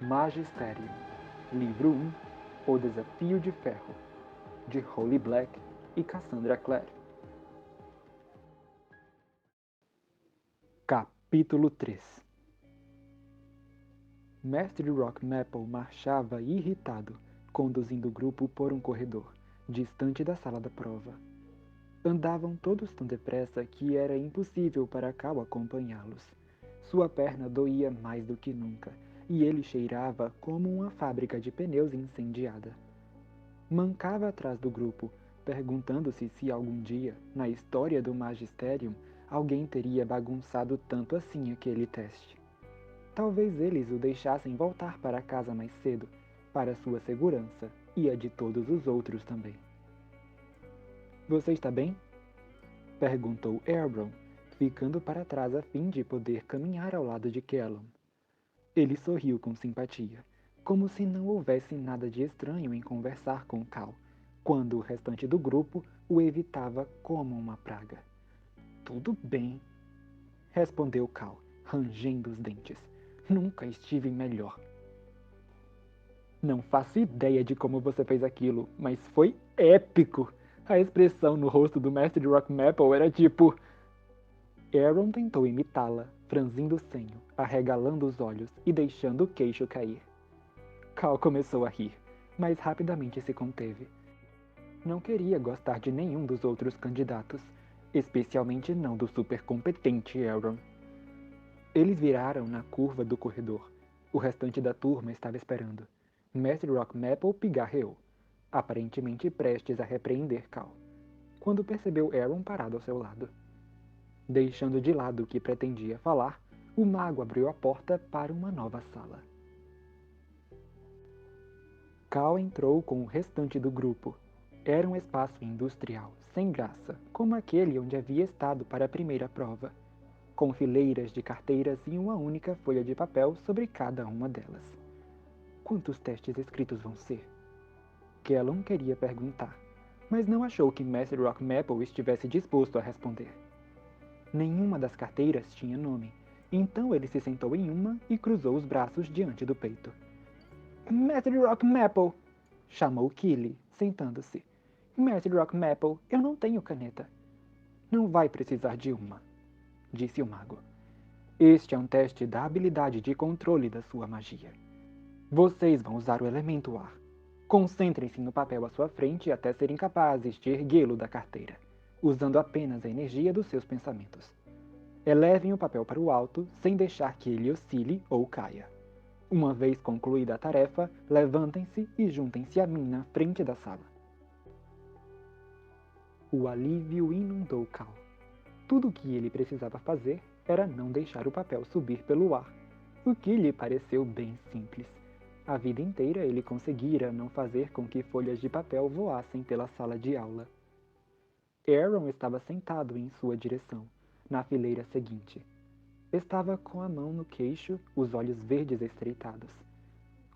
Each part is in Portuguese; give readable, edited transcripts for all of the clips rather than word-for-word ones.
Magisterium, Livro 1, O Desafio de Ferro, de Holly Black e Cassandra Clare. Capítulo 3. Mestre Rock Maple marchava irritado, conduzindo o grupo por um corredor, distante da sala da prova. Andavam todos tão depressa que era impossível para Cal acompanhá-los. Sua perna doía mais do que nunca, e ele cheirava como uma fábrica de pneus incendiada. Mancava atrás do grupo, perguntando-se se algum dia, na história do Magisterium, alguém teria bagunçado tanto assim aquele teste. Talvez eles o deixassem voltar para casa mais cedo, para sua segurança e a de todos os outros também. Você está bem? Perguntou Erbron, ficando para trás a fim de poder caminhar ao lado de Callum. Ele sorriu com simpatia, como se não houvesse nada de estranho em conversar com Cal, quando o restante do grupo o evitava como uma praga. Tudo bem, respondeu Cal, rangendo os dentes. Nunca estive melhor. Não faço ideia de como você fez aquilo, mas foi épico. A expressão no rosto do mestre Rock Maple era tipo... Aaron tentou imitá-la, franzindo o senho, arregalando os olhos e deixando o queixo cair. Cal começou a rir, mas rapidamente se conteve. Não queria gostar de nenhum dos outros candidatos, especialmente não do super competente Aaron. Eles viraram na curva do corredor. O restante da turma estava esperando. Mestre Rock Maple pigarreou, aparentemente prestes a repreender Cal, quando percebeu Aaron parado ao seu lado. Deixando de lado o que pretendia falar, o mago abriu a porta para uma nova sala. Cal entrou com o restante do grupo. Era um espaço industrial, sem graça, como aquele onde havia estado para a primeira prova, com fileiras de carteiras e uma única folha de papel sobre cada uma delas. Quantos testes escritos vão ser? Callum queria perguntar, mas não achou que Mestre Rock Maple estivesse disposto a responder. Nenhuma das carteiras tinha nome, então ele se sentou em uma e cruzou os braços diante do peito. Mestre Rock Maple! Chamou Killy, sentando-se. Mestre Rock Maple, eu não tenho caneta. Não vai precisar de uma, disse o mago. Este é um teste da habilidade de controle da sua magia. Vocês vão usar o elemento ar. Concentrem-se no papel à sua frente até serem capazes de erguê-lo da carteira, usando apenas a energia dos seus pensamentos. Elevem o papel para o alto, sem deixar que ele oscile ou caia. Uma vez concluída a tarefa, levantem-se e juntem-se a mim na frente da sala. O alívio inundou Cal. Tudo o que ele precisava fazer era não deixar o papel subir pelo ar, o que lhe pareceu bem simples. A vida inteira ele conseguira não fazer com que folhas de papel voassem pela sala de aula. Aaron estava sentado em sua direção, na fileira seguinte. Estava com a mão no queixo, os olhos verdes estreitados.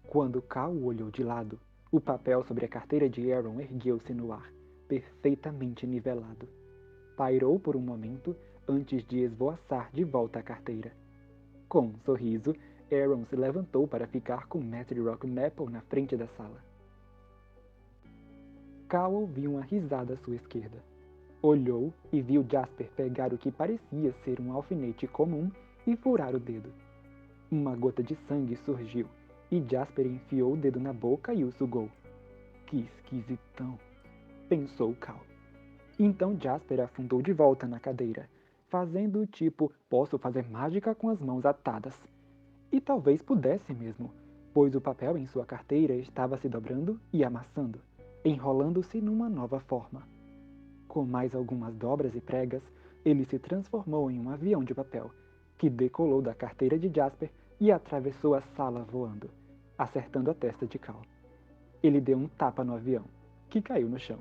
Quando Cal o olhou de lado, o papel sobre a carteira de Aaron ergueu-se no ar, perfeitamente nivelado. Pairou por um momento antes de esvoaçar de volta à carteira. Com um sorriso, Aaron se levantou para ficar com Mestre Rock Maple na frente da sala. Cal ouviu uma risada à sua esquerda. Olhou e viu Jasper pegar o que parecia ser um alfinete comum e furar o dedo. Uma gota de sangue surgiu, e Jasper enfiou o dedo na boca e o sugou. Que esquisitão, pensou Cal. Então Jasper afundou de volta na cadeira, fazendo o tipo, posso fazer mágica com as mãos atadas. E talvez pudesse mesmo, pois o papel em sua carteira estava se dobrando e amassando, enrolando-se numa nova forma. Com mais algumas dobras e pregas, ele se transformou em um avião de papel, que decolou da carteira de Jasper e atravessou a sala voando, acertando a testa de Cal. Ele deu um tapa no avião, que caiu no chão.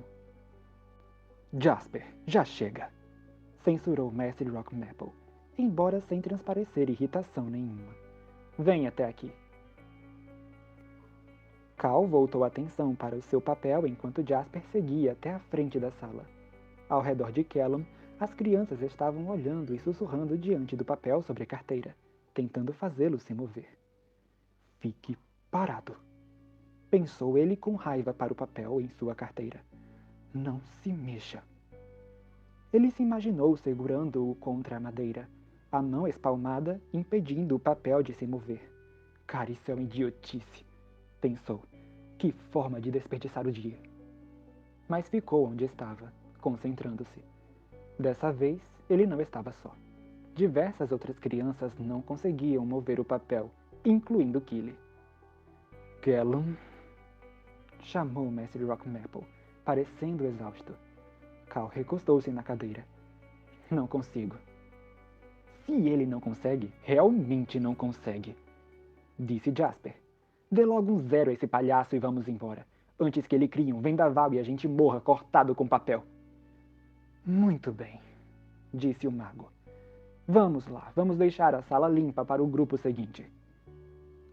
Jasper, já chega! Censurou Mestre Rock Maple, embora sem transparecer irritação nenhuma. Vem até aqui. Cal voltou a atenção para o seu papel enquanto Jasper seguia até a frente da sala. Ao redor de Callum, as crianças estavam olhando e sussurrando diante do papel sobre a carteira, tentando fazê-lo se mover. Fique parado. Pensou ele com raiva para o papel em sua carteira. Não se mexa. Ele se imaginou segurando-o contra a madeira, a mão espalmada impedindo o papel de se mover. Cara, isso é uma idiotice, pensou. Que forma de desperdiçar o dia. Mas ficou onde estava, concentrando-se. Dessa vez, ele não estava só. Diversas outras crianças não conseguiam mover o papel, incluindo Killy. Callum, chamou o mestre Rockmaple, parecendo exausto. Cal recostou-se na cadeira. Não consigo. Se ele não consegue, realmente não consegue, disse Jasper. Dê logo um 0 a esse palhaço e vamos embora, antes que ele crie um vendaval e a gente morra cortado com papel. Muito bem, disse o mago. Vamos lá, vamos deixar a sala limpa para o grupo seguinte.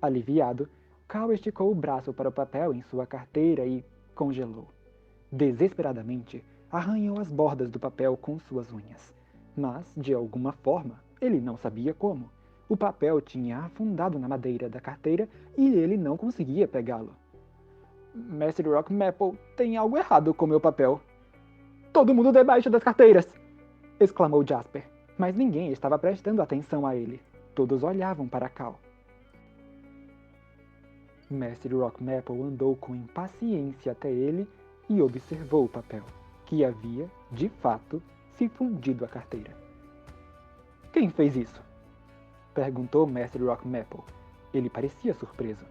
Aliviado, Cal esticou o braço para o papel em sua carteira e congelou. Desesperadamente, arranhou as bordas do papel com suas unhas. Mas, de alguma forma, ele não sabia como. O papel tinha afundado na madeira da carteira e ele não conseguia pegá-lo. Mestre Rockmaple, tem algo errado com meu papel. Todo mundo debaixo das carteiras! Exclamou Jasper, mas ninguém estava prestando atenção a ele. Todos olhavam para Cal. Mestre Rockmaple andou com impaciência até ele e observou o papel, que havia, de fato, se fundido à carteira. Quem fez isso? Perguntou Mestre Rockmaple. Ele parecia surpreso.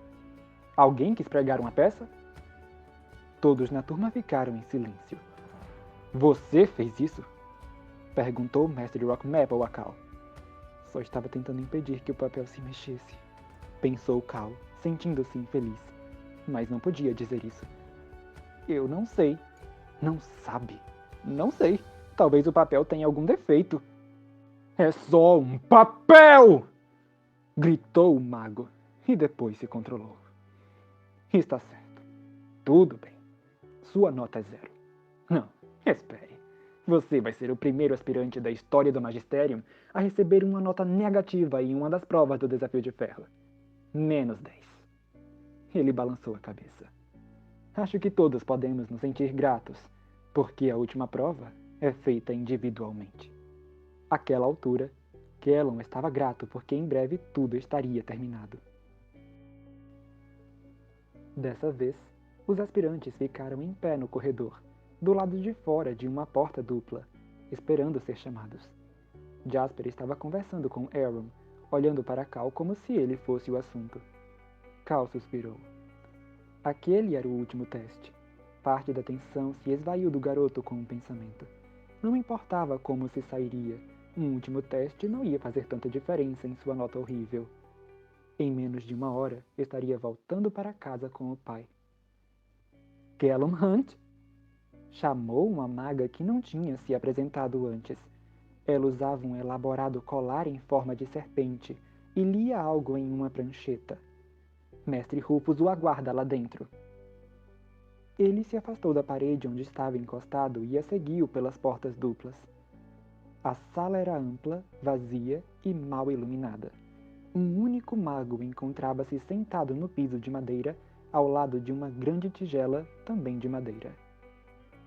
Alguém quis pregar uma peça? Todos na turma ficaram em silêncio. Você fez isso? Perguntou Mestre Rockmaple a Cal. Só estava tentando impedir que o papel se mexesse, pensou Cal, sentindo-se infeliz. Mas não podia dizer isso. Eu não sei. Não sabe? Não sei. Talvez o papel tenha algum defeito. É só um papel! Gritou o mago e depois se controlou. Está certo. Tudo bem. Sua nota é 0. Não, espere. Você vai ser o primeiro aspirante da história do Magisterium a receber uma nota negativa em uma das provas do Desafio de Ferro. -10. Ele balançou a cabeça. Acho que todos podemos nos sentir gratos, porque a última prova é feita individualmente. Àquela altura, Callum estava grato porque em breve tudo estaria terminado. Dessa vez, os aspirantes ficaram em pé no corredor, do lado de fora de uma porta dupla, esperando ser chamados. Jasper estava conversando com Aaron, olhando para Cal como se ele fosse o assunto. Cal suspirou. Aquele era o último teste. Parte da tensão se esvaiu do garoto com um pensamento. Não importava como se sairia, um último teste não ia fazer tanta diferença em sua nota horrível. Em menos de 1 hora, estaria voltando para casa com o pai. Callum Hunt? Chamou uma maga que não tinha se apresentado antes. Ela usava um elaborado colar em forma de serpente e lia algo em uma prancheta. Mestre Rufus o aguarda lá dentro. Ele se afastou da parede onde estava encostado e a seguiu pelas portas duplas. A sala era ampla, vazia e mal iluminada. Um único mago encontrava-se sentado no piso de madeira, ao lado de uma grande tigela, também de madeira.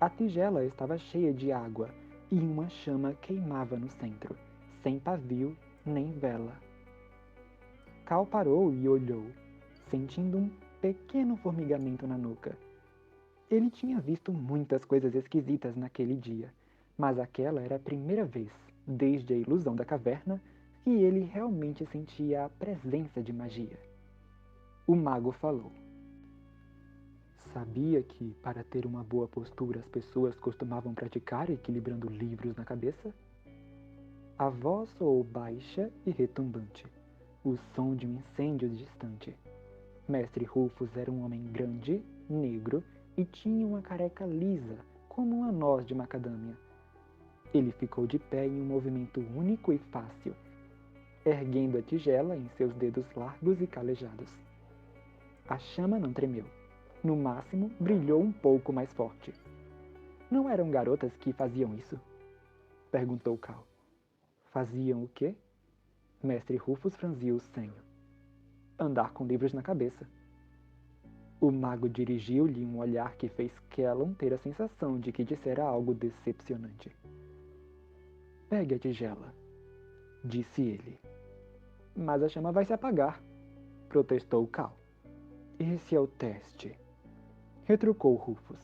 A tigela estava cheia de água e uma chama queimava no centro, sem pavio nem vela. Cal parou e olhou, sentindo um pequeno formigamento na nuca. Ele tinha visto muitas coisas esquisitas naquele dia, mas aquela era a primeira vez, desde a ilusão da caverna, que ele realmente sentia a presença de magia. O mago falou. Sabia que, para ter uma boa postura, as pessoas costumavam praticar equilibrando livros na cabeça? A voz soou baixa e retumbante, o som de um incêndio distante. Mestre Rufus era um homem grande, negro e tinha uma careca lisa, como uma noz de macadâmia. Ele ficou de pé em um movimento único e fácil, erguendo a tigela em seus dedos largos e calejados. A chama não tremeu. No máximo, brilhou um pouco mais forte. Não eram garotas que faziam isso? Perguntou Cal. Faziam o quê? Mestre Rufus franziu o senho. Andar com livros na cabeça. O mago dirigiu-lhe um olhar que fez Kellon ter a sensação de que dissera algo decepcionante. Pegue a tigela, disse ele. Mas a chama vai se apagar, protestou Cal. Esse é o teste, retrucou Rufus.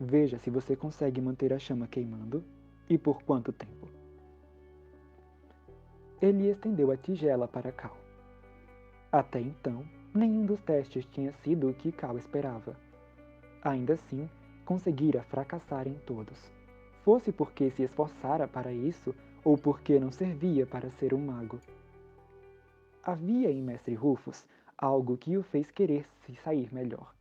Veja se você consegue manter a chama queimando e por quanto tempo. Ele estendeu a tigela para Cal. Até então, nenhum dos testes tinha sido o que Cal esperava. Ainda assim, conseguira fracassar em todos. Fosse porque se esforçara para isso ou porque não servia para ser um mago. Havia em Mestre Rufus algo que o fez querer se sair melhor.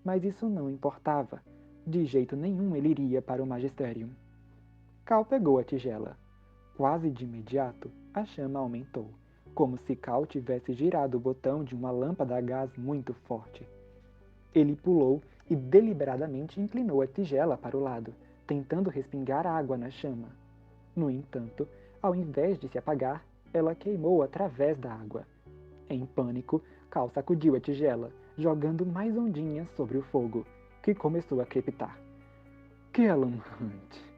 Mas isso não importava. De jeito nenhum ele iria para o Magisterium. Cal pegou a tigela. Quase de imediato, a chama aumentou, como se Cal tivesse girado o botão de uma lâmpada a gás muito forte. Ele pulou e deliberadamente inclinou a tigela para o lado, tentando respingar água na chama. No entanto, ao invés de se apagar, ela queimou através da água. Em pânico, Cal sacudiu a tigela, jogando mais ondinhas sobre o fogo, que começou a crepitar. Kellon Hunt!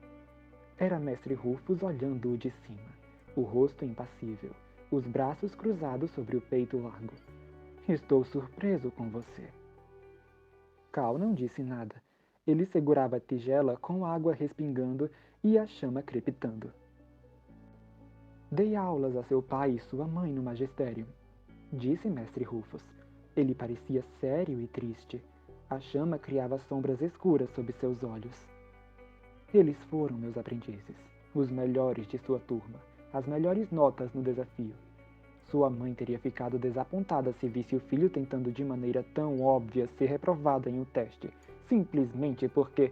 Era Mestre Rufus olhando-o de cima, o rosto impassível, os braços cruzados sobre o peito largo. Estou surpreso com você. Cal não disse nada. Ele segurava a tigela com a água respingando e a chama crepitando. Dei aulas a seu pai e sua mãe no magistério, disse Mestre Rufus. Ele parecia sério e triste. A chama criava sombras escuras sob seus olhos. Eles foram meus aprendizes, os melhores de sua turma, as melhores notas no desafio. Sua mãe teria ficado desapontada se visse o filho tentando de maneira tão óbvia ser reprovado em um teste, simplesmente porque...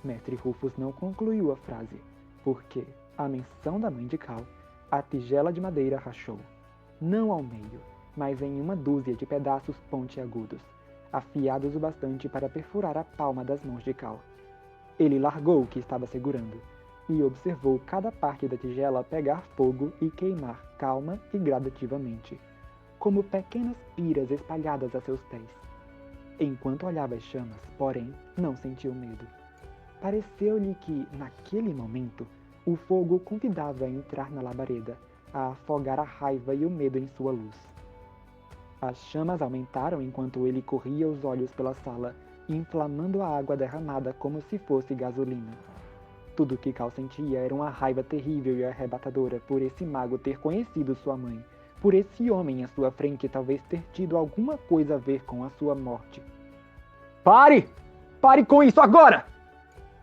Mestre Rufus não concluiu a frase, porque, à menção da mãe de Cal, a tigela de madeira rachou. Não ao meio, mas em uma dúzia de pedaços pontiagudos, afiados o bastante para perfurar a palma das mãos de Cal. Ele largou o que estava segurando e observou cada parte da tigela pegar fogo e queimar calma e gradativamente, como pequenas piras espalhadas a seus pés. Enquanto olhava as chamas, porém, não sentiu medo. Pareceu-lhe que, naquele momento, o fogo o convidava a entrar na labareda, a afogar a raiva e o medo em sua luz. As chamas aumentaram enquanto ele corria os olhos pela sala, inflamando a água derramada como se fosse gasolina. Tudo o que Cal sentia era uma raiva terrível e arrebatadora por esse mago ter conhecido sua mãe, por esse homem à sua frente talvez ter tido alguma coisa a ver com a sua morte. Pare! Pare com isso agora!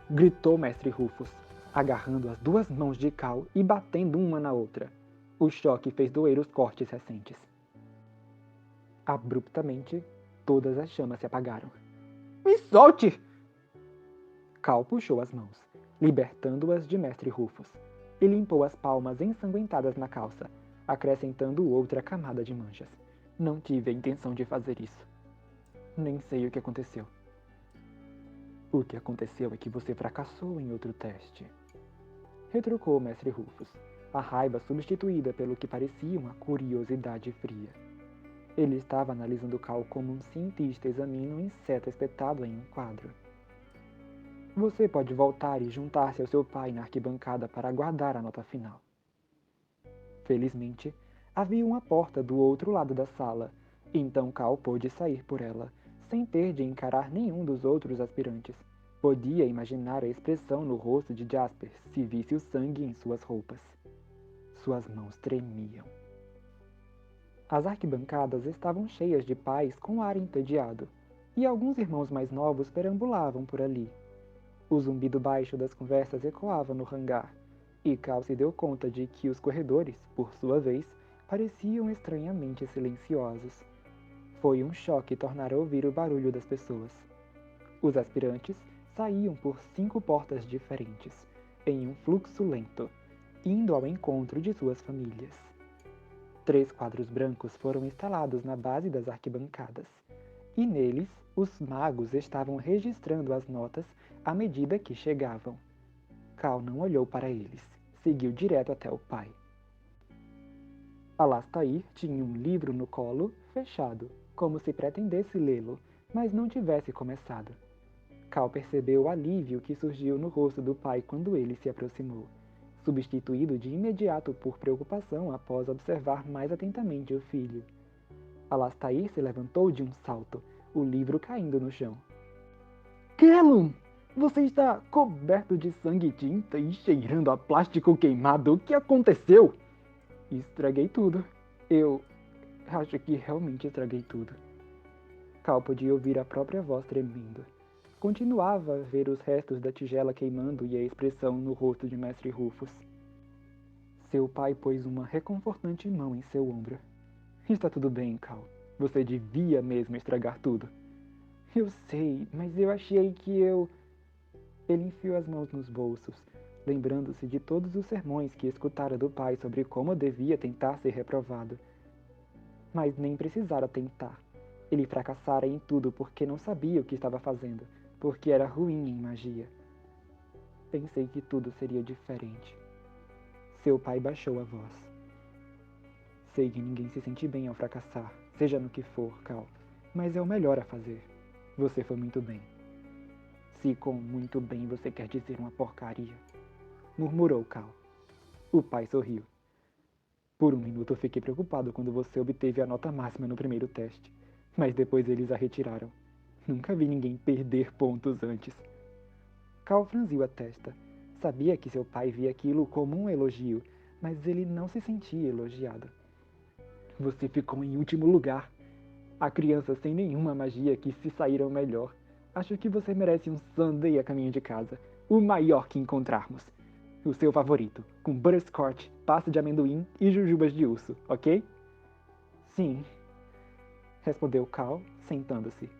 Gritou Mestre Rufus, agarrando as duas mãos de Cal e batendo uma na outra. O choque fez doer os cortes recentes. Abruptamente, todas as chamas se apagaram. Me solte! Cal puxou as mãos, libertando-as de Mestre Rufus, e limpou as palmas ensanguentadas na calça, acrescentando outra camada de manchas. Não tive a intenção de fazer isso. Nem sei o que aconteceu. O que aconteceu é que você fracassou em outro teste. Retrucou Mestre Rufus, a raiva substituída pelo que parecia uma curiosidade fria. Ele estava analisando Cal como um cientista examina um inseto espetado em um quadro. Você pode voltar e juntar-se ao seu pai na arquibancada para aguardar a nota final. Felizmente, havia uma porta do outro lado da sala, então Cal pôde sair por ela, sem ter de encarar nenhum dos outros aspirantes. Podia imaginar a expressão no rosto de Jasper se visse o sangue em suas roupas. Suas mãos tremiam. As arquibancadas estavam cheias de pais com ar entediado, e alguns irmãos mais novos perambulavam por ali. O zumbido baixo das conversas ecoava no hangar, e Cal se deu conta de que os corredores, por sua vez, pareciam estranhamente silenciosos. Foi um choque tornar a ouvir o barulho das pessoas. Os aspirantes saíam por 5 portas diferentes, em um fluxo lento, indo ao encontro de suas famílias. 3 quadros brancos foram instalados na base das arquibancadas, e neles os magos estavam registrando as notas à medida que chegavam. Cal não olhou para eles, seguiu direto até o pai. Alastair tinha um livro no colo, fechado, como se pretendesse lê-lo, mas não tivesse começado. Cal percebeu o alívio que surgiu no rosto do pai quando ele se aproximou, substituído de imediato por preocupação após observar mais atentamente o filho. Alastair se levantou de um salto, o livro caindo no chão. Callum! Você está coberto de sangue e tinta e cheirando a plástico queimado. O que aconteceu? Estraguei tudo. Eu acho que realmente estraguei tudo. Cal podia ouvir a própria voz tremendo. Continuava a ver os restos da tigela queimando e a expressão no rosto de Mestre Rufus. Seu pai pôs uma reconfortante mão em seu ombro. Está tudo bem, Cal. Você devia mesmo estragar tudo. Eu sei, mas eu achei que eu... Ele enfiou as mãos nos bolsos, lembrando-se de todos os sermões que escutara do pai sobre como devia tentar ser reprovado. Mas nem precisara tentar. Ele fracassara em tudo porque não sabia o que estava fazendo, porque era ruim em magia. Pensei que tudo seria diferente. Seu pai baixou a voz. Sei que ninguém se sente bem ao fracassar, seja no que for, Cal, mas é o melhor a fazer. Você foi muito bem. Se com muito bem você quer dizer uma porcaria, murmurou Cal. O pai sorriu. Por um minuto eu fiquei preocupado quando você obteve a nota máxima no primeiro teste, mas depois eles a retiraram. Nunca vi ninguém perder pontos antes. Cal franziu a testa. Sabia que seu pai via aquilo como um elogio, mas ele não se sentia elogiado. Você ficou em último lugar. Há crianças sem nenhuma magia que se saíram melhor. Acho que você merece um sundae a caminho de casa. O maior que encontrarmos. O seu favorito, com butterscotch, pasta de amendoim e jujubas de urso, ok? Sim, respondeu Cal, sentando-se.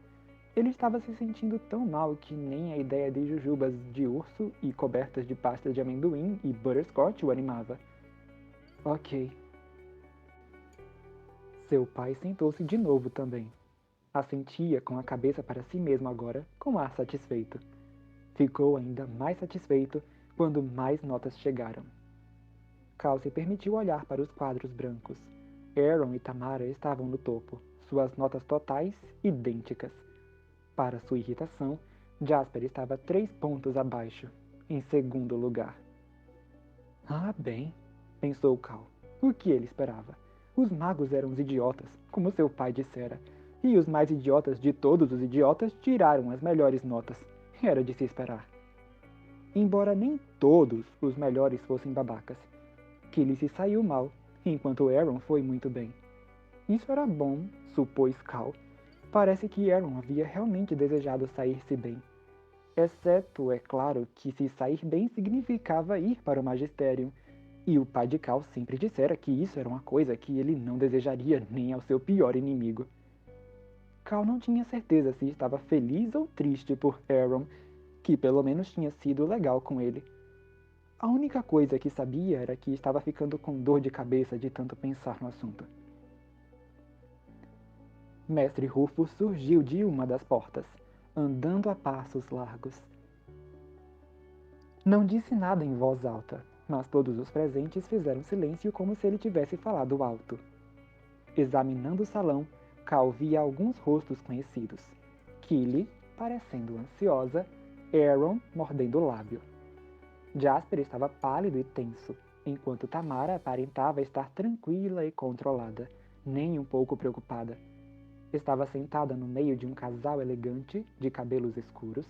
Ele estava se sentindo tão mal que nem a ideia de jujubas de urso e cobertas de pasta de amendoim e butterscotch o animava. Ok. Seu pai sentou-se de novo também. Assentia com a cabeça para si mesmo agora, com ar satisfeito. Ficou ainda mais satisfeito quando mais notas chegaram. Cal se permitiu olhar para os quadros brancos. Aaron e Tamara estavam no topo, suas notas totais idênticas. Para sua irritação, Jasper estava 3 pontos abaixo, em segundo lugar. Ah, bem, pensou Cal. O que ele esperava? Os magos eram os idiotas, como seu pai dissera, e os mais idiotas de todos os idiotas tiraram as melhores notas. Era de se esperar. Embora nem todos os melhores fossem babacas, Killy se saiu mal, enquanto Aaron foi muito bem. Isso era bom, supôs Cal. Parece que Aaron havia realmente desejado sair-se bem. Exceto, é claro, que se sair bem significava ir para o magistério, e o pai de Cal sempre dissera que isso era uma coisa que ele não desejaria nem ao seu pior inimigo. Cal não tinha certeza se estava feliz ou triste por Aaron, que pelo menos tinha sido legal com ele. A única coisa que sabia era que estava ficando com dor de cabeça de tanto pensar no assunto. Mestre Rufus surgiu de uma das portas, andando a passos largos. Não disse nada em voz alta, mas todos os presentes fizeram silêncio como se ele tivesse falado alto. Examinando o salão, Cal via alguns rostos conhecidos. Killy, parecendo ansiosa, Aaron mordendo o lábio. Jasper estava pálido e tenso, enquanto Tamara aparentava estar tranquila e controlada, nem um pouco preocupada. Estava sentada no meio de um casal elegante, de cabelos escuros,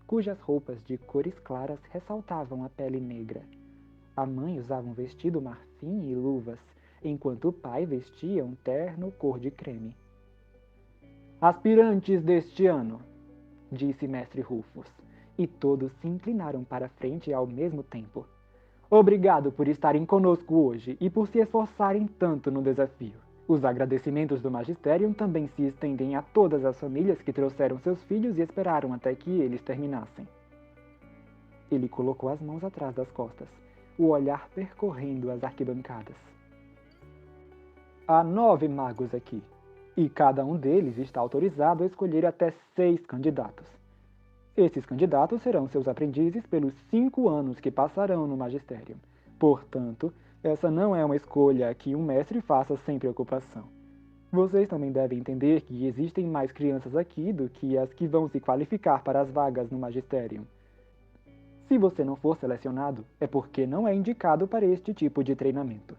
cujas roupas de cores claras ressaltavam a pele negra. A mãe usava um vestido marfim e luvas, enquanto o pai vestia um terno cor de creme. Aspirantes deste ano, disse Mestre Rufus, e todos se inclinaram para a frente ao mesmo tempo. Obrigado por estarem conosco hoje e por se esforçarem tanto no desafio. Os agradecimentos do Magisterium também se estendem a todas as famílias que trouxeram seus filhos e esperaram até que eles terminassem. Ele colocou as mãos atrás das costas, o olhar percorrendo as arquibancadas. Há 9 magos aqui, e cada um deles está autorizado a escolher até 6 candidatos. Esses candidatos serão seus aprendizes pelos 5 anos que passarão no Magisterium. Portanto, essa não é uma escolha que um mestre faça sem preocupação. Vocês também devem entender que existem mais crianças aqui do que as que vão se qualificar para as vagas no magistério. Se você não for selecionado, é porque não é indicado para este tipo de treinamento.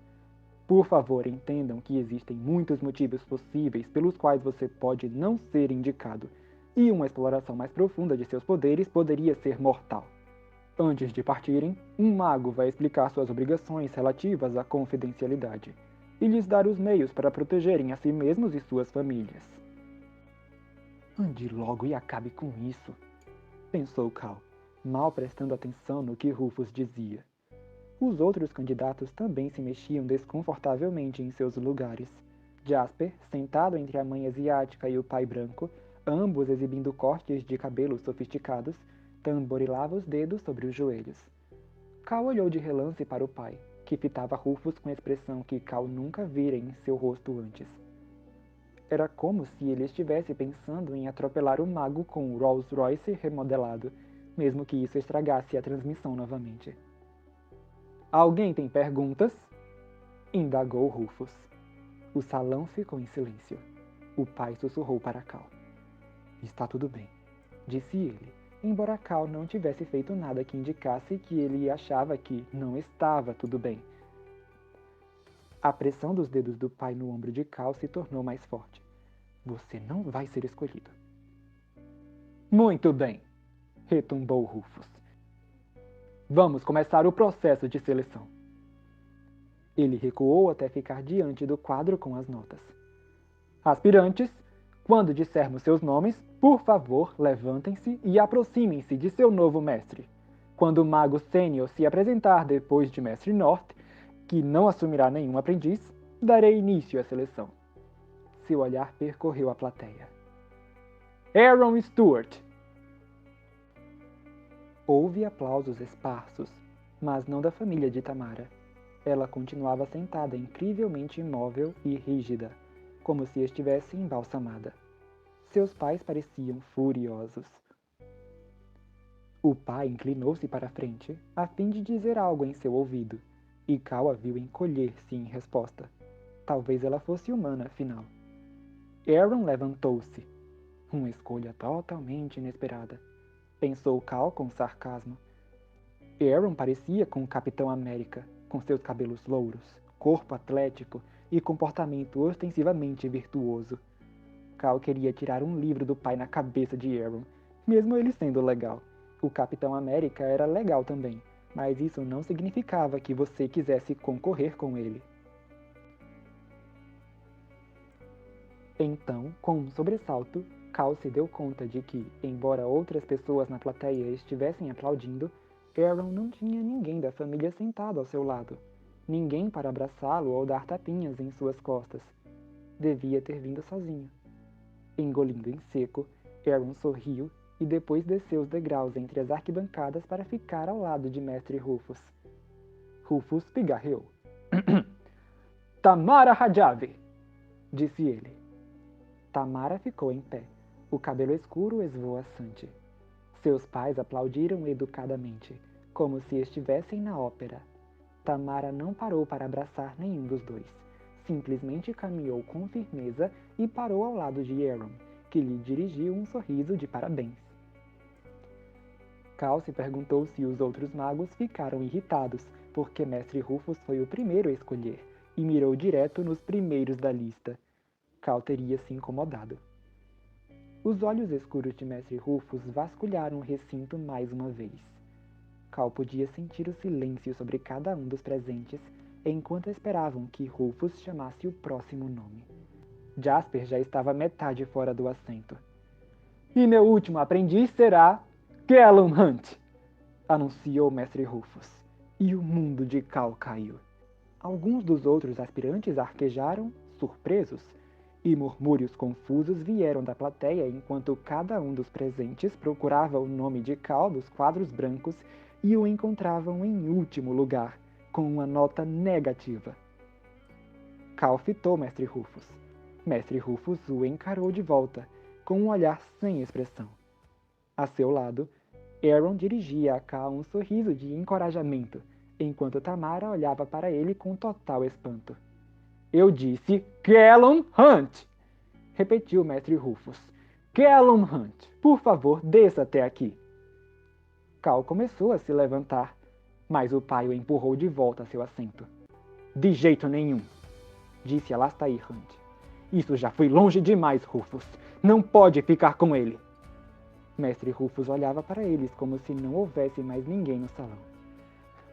Por favor, entendam que existem muitos motivos possíveis pelos quais você pode não ser indicado, e uma exploração mais profunda de seus poderes poderia ser mortal. Antes de partirem, um mago vai explicar suas obrigações relativas à confidencialidade e lhes dar os meios para protegerem a si mesmos e suas famílias. Ande logo e acabe com isso, pensou Cal, mal prestando atenção no que Rufus dizia. Os outros candidatos também se mexiam desconfortavelmente em seus lugares. Jasper, sentado entre a mãe asiática e o pai branco, ambos exibindo cortes de cabelo sofisticados, tamborilava os dedos sobre os joelhos. Cal olhou de relance para o pai, que fitava Rufus com a expressão que Cal nunca vira em seu rosto antes. Era como se ele estivesse pensando em atropelar o mago com o Rolls Royce remodelado, mesmo que isso estragasse a transmissão novamente. Alguém tem perguntas? Indagou Rufus. O salão ficou em silêncio. O pai sussurrou para Cal. Está tudo bem, disse ele, embora Cal não tivesse feito nada que indicasse que ele achava que não estava tudo bem. A pressão dos dedos do pai no ombro de Cal se tornou mais forte. Você não vai ser escolhido. Muito bem, retumbou Rufus. Vamos começar o processo de seleção. Ele recuou até ficar diante do quadro com as notas. Aspirantes, quando dissermos seus nomes, por favor, levantem-se e aproximem-se de seu novo mestre. Quando o mago sênior se apresentar depois de mestre North, que não assumirá nenhum aprendiz, darei início à seleção. Seu olhar percorreu a plateia. Aaron Stewart. Houve aplausos esparsos, mas não da família de Tamara. Ela continuava sentada incrivelmente imóvel e rígida, como se estivesse embalsamada. Seus pais pareciam furiosos. O pai inclinou-se para a frente, a fim de dizer algo em seu ouvido, e Cal a viu encolher-se em resposta. Talvez ela fosse humana, afinal. Aaron levantou-se. Uma escolha totalmente inesperada, pensou Cal com sarcasmo. Aaron parecia com o Capitão América, com seus cabelos louros, corpo atlético e comportamento ostensivamente virtuoso. Cal queria tirar um livro do pai na cabeça de Aaron, mesmo ele sendo legal. O Capitão América era legal também, mas isso não significava que você quisesse concorrer com ele. Então, com um sobressalto, Cal se deu conta de que, embora outras pessoas na plateia estivessem aplaudindo, Aaron não tinha ninguém da família sentado ao seu lado. Ninguém para abraçá-lo ou dar tapinhas em suas costas. Devia ter vindo sozinho. Engolindo em seco, Aaron sorriu e depois desceu os degraus entre as arquibancadas para ficar ao lado de Mestre Rufus. Rufus pigarreou. Tamara Rajavi! Disse ele. Tamara ficou em pé, o cabelo escuro esvoaçante. Seus pais aplaudiram educadamente, como se estivessem na ópera. Tamara não parou para abraçar nenhum dos dois. Simplesmente caminhou com firmeza e parou ao lado de Aaron, que lhe dirigiu um sorriso de parabéns. Cal se perguntou se os outros magos ficaram irritados, porque Mestre Rufus foi o primeiro a escolher, e mirou direto nos primeiros da lista. Cal teria se incomodado. Os olhos escuros de Mestre Rufus vasculharam o recinto mais uma vez. Cal podia sentir o silêncio sobre cada um dos presentes, enquanto esperavam que Rufus chamasse o próximo nome. Jasper já estava metade fora do assento. E meu último aprendiz será Callum Hunt, anunciou Mestre Rufus. E o mundo de Cal caiu. Alguns dos outros aspirantes arquejaram, surpresos, e murmúrios confusos vieram da plateia enquanto cada um dos presentes procurava o nome de Cal nos quadros brancos e o encontravam em último lugar, com uma nota negativa. Cal fitou Mestre Rufus. Mestre Rufus o encarou de volta, com um olhar sem expressão. A seu lado, Aaron dirigia a Cal um sorriso de encorajamento, enquanto Tamara olhava para ele com total espanto. Eu disse Callum Hunt! Repetiu o mestre Rufus. Callum Hunt, por favor, desça até aqui. Cal começou a se levantar, mas o pai o empurrou de volta a seu assento. De jeito nenhum, disse Alastair Hunt. Isso já foi longe demais, Rufus. Não pode ficar com ele. Mestre Rufus olhava para eles como se não houvesse mais ninguém no salão.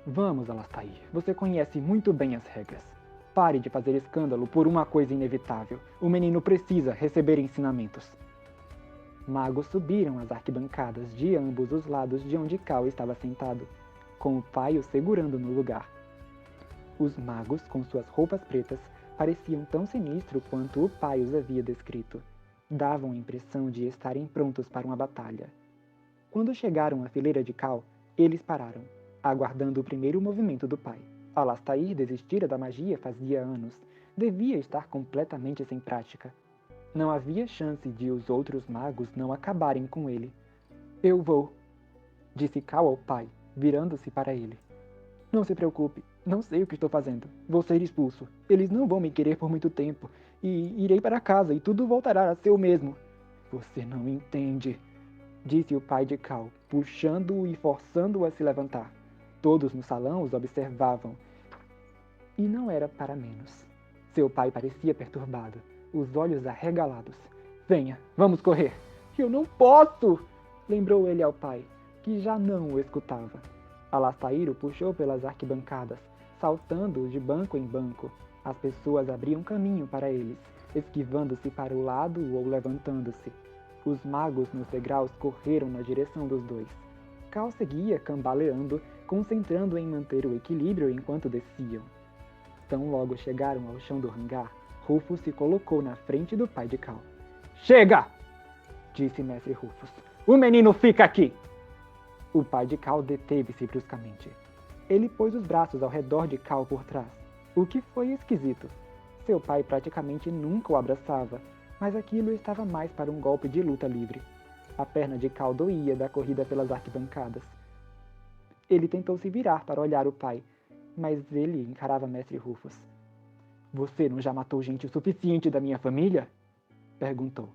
Vamos, Alastair. Você conhece muito bem as regras. Pare de fazer escândalo por uma coisa inevitável. O menino precisa receber ensinamentos. Magos subiram as arquibancadas de ambos os lados de onde Cal estava sentado, com o pai o segurando no lugar. Os magos, com suas roupas pretas, pareciam tão sinistros quanto o pai os havia descrito. Davam a impressão de estarem prontos para uma batalha. Quando chegaram à fileira de Cal, eles pararam, aguardando o primeiro movimento do pai. Alastair desistira da magia fazia anos. Devia estar completamente sem prática. Não havia chance de os outros magos não acabarem com ele. Eu vou, disse Cal ao pai, virando-se para ele. Não se preocupe, não sei o que estou fazendo. Vou ser expulso. Eles não vão me querer por muito tempo. E irei para casa e tudo voltará a ser o mesmo. Você não entende, disse o pai de Cal, puxando-o e forçando-o a se levantar. Todos no salão os observavam. E não era para menos. Seu pai parecia perturbado, os olhos arregalados. Venha, vamos correr. Eu não posso! Lembrou ele ao pai, que já não o escutava. Alastair o puxou pelas arquibancadas, saltando de banco em banco. As pessoas abriam caminho para eles, esquivando-se para o lado ou levantando-se. Os magos nos degraus correram na direção dos dois. Cal seguia cambaleando, concentrando em manter o equilíbrio enquanto desciam. Tão logo chegaram ao chão do hangar, Rufus se colocou na frente do pai de Cal. Chega! Disse mestre Rufus. O menino fica aqui! O pai de Cal deteve-se bruscamente. Ele pôs os braços ao redor de Cal por trás, o que foi esquisito. Seu pai praticamente nunca o abraçava, mas aquilo estava mais para um golpe de luta livre. A perna de Cal doía da corrida pelas arquibancadas. Ele tentou se virar para olhar o pai, mas ele encarava mestre Rufus. Você não já matou gente o suficiente da minha família? Perguntou.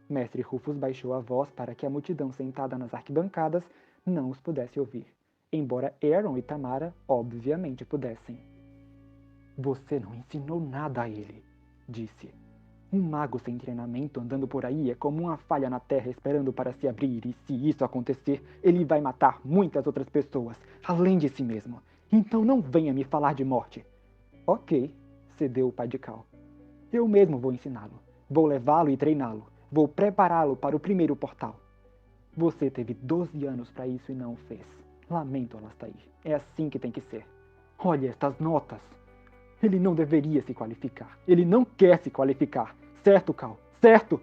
Mestre Rufus baixou a voz para que a multidão sentada nas arquibancadas não os pudesse ouvir, embora Aaron e Tamara obviamente pudessem. Você não ensinou nada a ele, disse. Um mago sem treinamento andando por aí é como uma falha na terra esperando para se abrir, e se isso acontecer, ele vai matar muitas outras pessoas, além de si mesmo. Então não venha me falar de morte. Ok, cedeu o pai de Cal. Eu mesmo vou ensiná-lo. Vou levá-lo e treiná-lo. Vou prepará-lo para o primeiro portal. Você teve 12 anos para isso e não o fez. Lamento, Alastair. É assim que tem que ser. Olha estas notas. Ele não deveria se qualificar. Ele não quer se qualificar. Certo, Cal? Certo!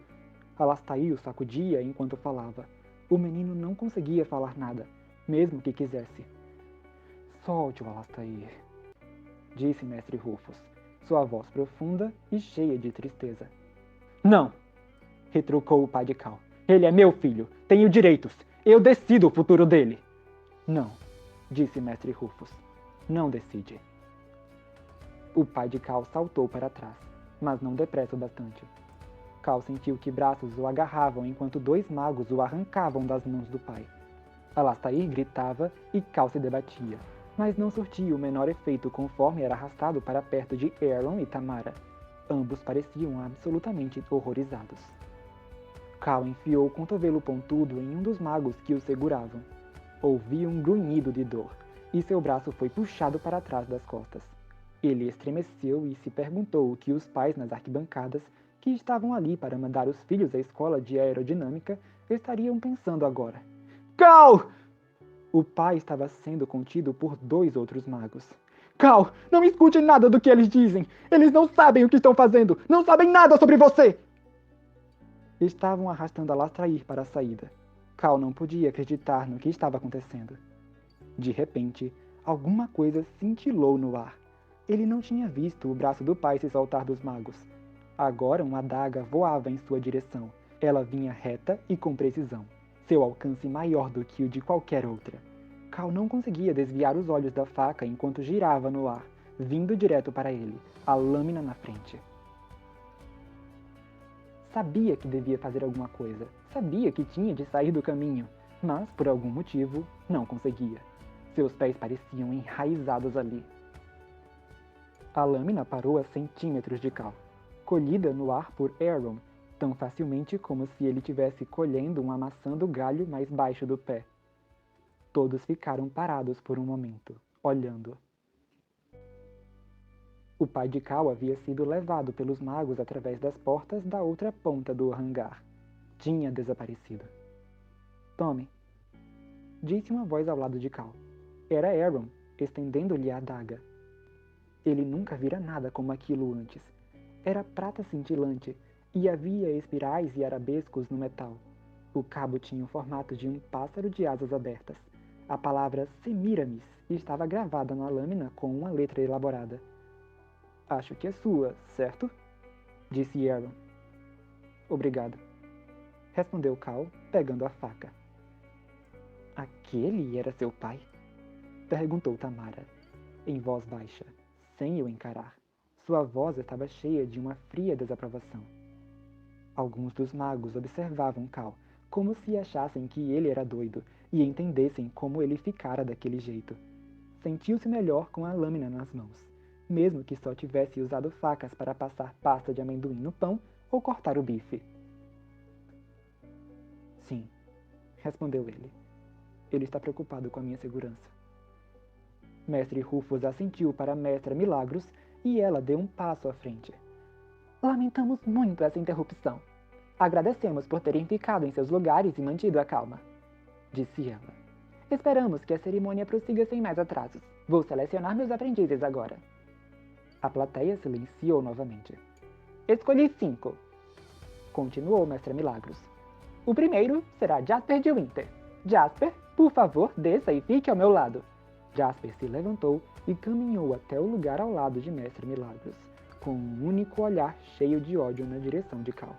Alastair o sacudia enquanto falava. O menino não conseguia falar nada, mesmo que quisesse. Solte-o, Alastair, disse mestre Rufus, sua voz profunda e cheia de tristeza. Não! Retrucou o pai de Cal. Ele é meu filho. Tenho direitos. Eu decido o futuro dele. Não, disse mestre Rufus. Não decide. O pai de Cal saltou para trás, mas não depressa o bastante. Cal sentiu que braços o agarravam enquanto dois magos o arrancavam das mãos do pai. Alastair gritava e Cal se debatia, mas não surtia o menor efeito conforme era arrastado para perto de Aaron e Tamara. Ambos pareciam absolutamente horrorizados. Cal enfiou o cotovelo pontudo em um dos magos que o seguravam. Ouviu um grunhido de dor, e seu braço foi puxado para trás das costas. Ele estremeceu e se perguntou o que os pais nas arquibancadas, que estavam ali para mandar os filhos à escola de aerodinâmica, estariam pensando agora. Cal! O pai estava sendo contido por dois outros magos. Cal, não escute nada do que eles dizem! Eles não sabem o que estão fazendo! Não sabem nada sobre você! Estavam arrastando Alastair para a saída. Cal não podia acreditar no que estava acontecendo. De repente, alguma coisa cintilou no ar. Ele não tinha visto o braço do pai se soltar dos magos. Agora uma adaga voava em sua direção. Ela vinha reta e com precisão, seu alcance maior do que o de qualquer outra. Cal não conseguia desviar os olhos da faca enquanto girava no ar, vindo direto para ele, a lâmina na frente. Sabia que devia fazer alguma coisa, sabia que tinha de sair do caminho, mas, por algum motivo, não conseguia. Seus pés pareciam enraizados ali. A lâmina parou a centímetros de Cal, colhida no ar por Aaron, tão facilmente como se ele tivesse colhendo uma maçã do galho mais baixo do pé. Todos ficaram parados por um momento, olhando. O pai de Cal havia sido levado pelos magos através das portas da outra ponta do hangar. Tinha desaparecido. Tome, disse uma voz ao lado de Cal. Era Aaron, estendendo-lhe a adaga. Ele nunca vira nada como aquilo antes. Era prata cintilante, e havia espirais e arabescos no metal. O cabo tinha o formato de um pássaro de asas abertas. A palavra Semiramis estava gravada na lâmina com uma letra elaborada. Acho que é sua, certo? Disse Aaron. Obrigado. Respondeu Cal, pegando a faca. Aquele era seu pai? Perguntou Tamara, em voz baixa, sem o encarar. Sua voz estava cheia de uma fria desaprovação. Alguns dos magos observavam Cal, como se achassem que ele era doido e entendessem como ele ficara daquele jeito. Sentiu-se melhor com a lâmina nas mãos, mesmo que só tivesse usado facas para passar pasta de amendoim no pão ou cortar o bife. Sim, respondeu ele. Ele está preocupado com a minha segurança. Mestre Rufus assentiu para a Mestra Milagros e ela deu um passo à frente. Lamentamos muito essa interrupção. Agradecemos por terem ficado em seus lugares e mantido a calma, disse ela. Esperamos que a cerimônia prossiga sem mais atrasos. Vou selecionar meus aprendizes agora. A plateia silenciou novamente. Escolhi 5, continuou Mestre Milagros. O primeiro será Jasper de Winter. Jasper, por favor, desça e fique ao meu lado. Jasper se levantou e caminhou até o lugar ao lado de Mestre Milagros, com um único olhar cheio de ódio na direção de Cal.